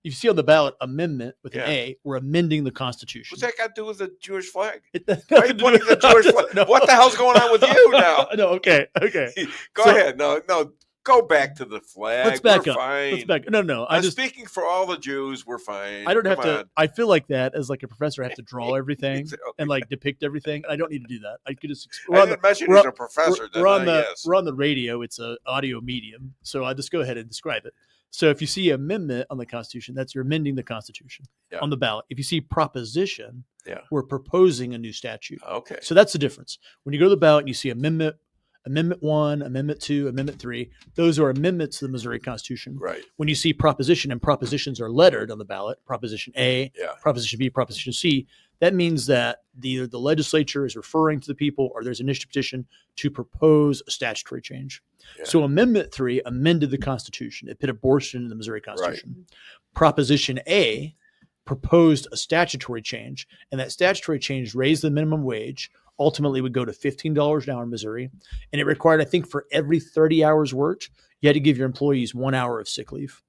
you see on the ballot amendment with an A, we're amending the Constitution. What's that got to do with the Jewish flag? Why are you pointing the Jewish flag? No. What the hell's going on with you now? No, okay. Go ahead. No, go back to the flag. Let's back we're up. Fine. Let's back. No. I'm speaking for all the Jews. We're fine. I don't have to. I feel like that as like a professor. I have to draw everything and like depict everything. I don't need to do that. I could just. I didn't mention he's a professor. We're on the radio. It's an audio medium, so I just go ahead and describe it. So if you see amendment on the Constitution, that's you're amending the Constitution on the ballot. If you see proposition, we're proposing a new statute. Okay. So that's the difference. When you go to the ballot and you see Amendment 1, Amendment 2, Amendment 3, those are amendments to the Missouri Constitution. Right. When you see proposition, and propositions are lettered on the ballot, Proposition A, Proposition B, Proposition C, that means that either the legislature is referring to the people or there's an initiative petition to propose a statutory change. Yeah. So Amendment 3 amended the Constitution. It put abortion in the Missouri Constitution. Right. Proposition A proposed a statutory change, and that statutory change raised the minimum wage, ultimately would go to $15 an hour in Missouri. And it required, I think, for every 30 hours worked, you had to give your employees 1 hour of sick leave.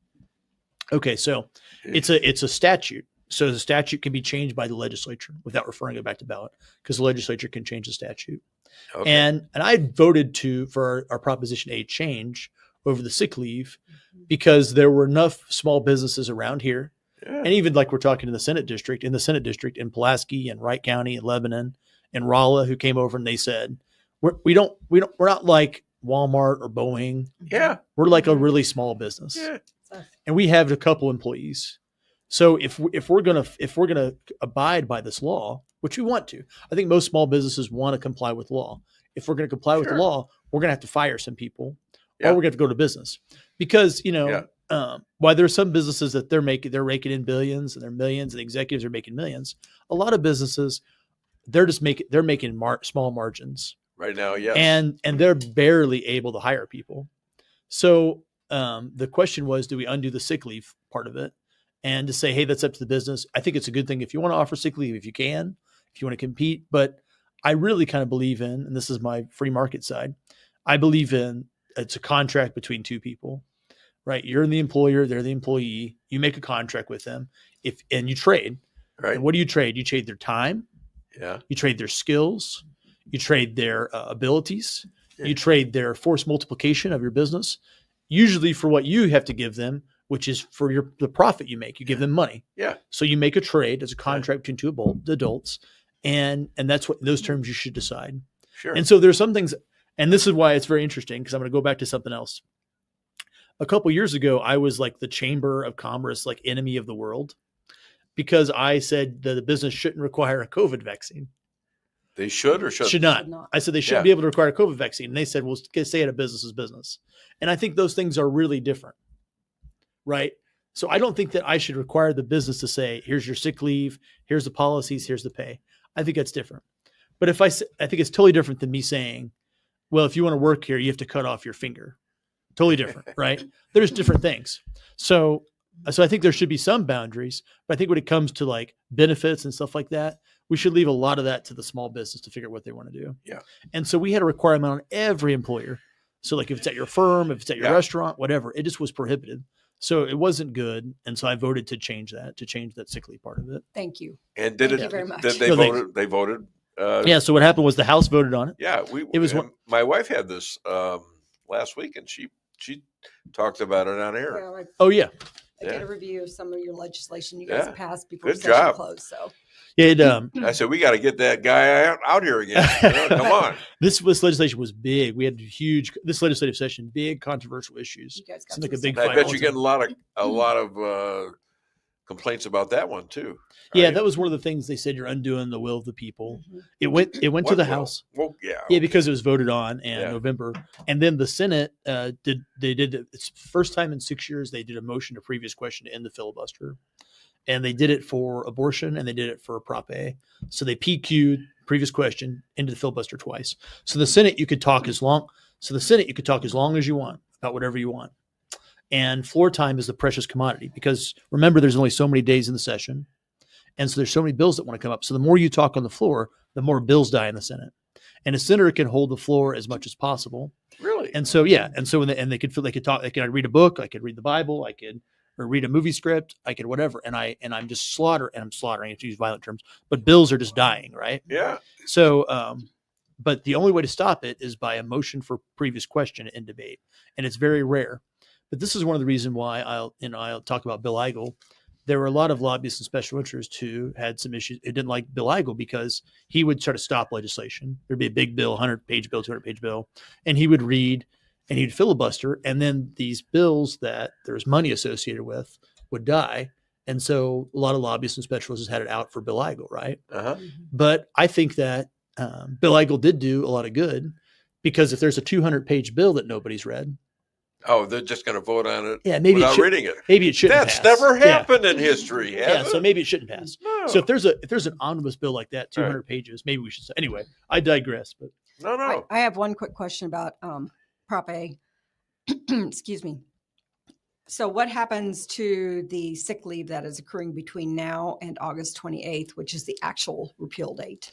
Okay, so it's a statute. So the statute can be changed by the legislature without referring it back to ballot, because the legislature can change the statute. Okay. And I voted for our Proposition A change over the sick leave because there were enough small businesses around here. Yeah. And even like we're talking in the Senate district in Pulaski and Wright County and Lebanon and Rolla, who came over and they said, we're not like Walmart or Boeing. Yeah. We're like a really small business. Yeah. And we have a couple employees. So if we're gonna abide by this law, which we want to, I think most small businesses want to comply with law. If we're going to comply with the law, we're going to have to fire some people, or we're going to have to go to business, because while there are some businesses that they're raking in billions and they're millions, and the executives are making millions. A lot of businesses, they're making small margins right now. Yes, and they're barely able to hire people. So the question was, do we undo the sick leave part of it? And to say, hey, that's up to the business. I think it's a good thing if you want to offer sick leave, if you want to compete. But I really kind of believe in, and this is my free market side, I believe in it's a contract between two people, right? You're the employer, they're the employee. You make a contract with them, and you trade. Right. And what do you trade? You trade their time. Yeah. You trade their skills. You trade their abilities. Yeah. You trade their force multiplication of your business, usually for what you have to give them, which is for the profit you make. You give them money. Yeah. So you make a trade as a contract between two adults, and that's what those terms you should decide. Sure. And so there's some things, and this is why it's very interesting, because I'm going to go back to something else. A couple years ago, I was like the Chamber of Commerce, like enemy of the world, because I said that the business shouldn't require a COVID vaccine. They should or shouldn't? Should not. I said they shouldn't be able to require a COVID vaccine. And they said, well, stay out of business is business. And I think those things are really different. Right. So I don't think that I should require the business to say, here's your sick leave, here's the policies, here's the pay. I think that's different. But I think it's totally different than me saying, well, if you want to work here, you have to cut off your finger. Totally different. Right. There's different things. So I think there should be some boundaries, but I think when it comes to like benefits and stuff like that, we should leave a lot of that to the small business to figure out what they want to do. Yeah. And so we had a requirement on every employer. So like if it's at your firm, if it's at your restaurant, whatever, it just was prohibited. So it wasn't good, and so I voted to change that sick leave part of it. Thank you. And Thank you very much. They voted. Yeah. So what happened was the House voted on it. Yeah, my wife had this last week, and she talked about it on air. Yeah, I did a review of some of your legislation you guys passed before session closed. So. I said, we got to get that guy out here again. Come on. This legislation was big. We had this legislative session, big controversial issues. It's like a big fight. I bet you get a lot of complaints about that one too. Right? Yeah, that was one of the things they said. You're undoing the will of the people. Mm-hmm. It went to the House. Well, yeah. Yeah, because it was voted on in November, and then the Senate did. It's the first time in 6 years they did a motion to previous question to end the filibuster. And they did it for abortion, and they did it for Prop A. So they PQ'd previous question into the filibuster twice. So the Senate, you could talk as long as you want about whatever you want. And floor time is the precious commodity, because remember, there's only so many days in the session, and so there's so many bills that want to come up. So the more you talk on the floor, the more bills die in the Senate. And a senator can hold the floor as much as possible. Really? And so they could talk. They could read a book. I could read the Bible. I could or read a movie script. I could whatever. And I'm just slaughtering, to use violent terms, but bills are just dying. Right. Yeah. So, but the only way to stop it is by a motion for previous question in debate. And it's very rare. But this is one of the reasons why I'll talk about Bill Eigel. There were a lot of lobbyists and special interests who had some issues. It didn't like Bill Eigel because he would try to stop legislation. There'd be a big bill, 100-page bill, 200-page bill, and he would read and he'd filibuster. And then these bills that there's money associated with would die. And so a lot of lobbyists and specialists had it out for Bill Eigel, right? Uh-huh. But I think that Bill Eigel did do a lot of good, because if there's a 200-page bill that nobody's read, they're just going to vote on it without reading it. Maybe it shouldn't That's pass. never happened in history. So maybe it shouldn't pass. No. So if there's an omnibus bill like that, 200 pages, maybe we should say. Anyway, I digress. But no. I have one quick question about Prop A. Excuse me. So what happens to the sick leave that is occurring between now and August 28th, which is the actual repeal date?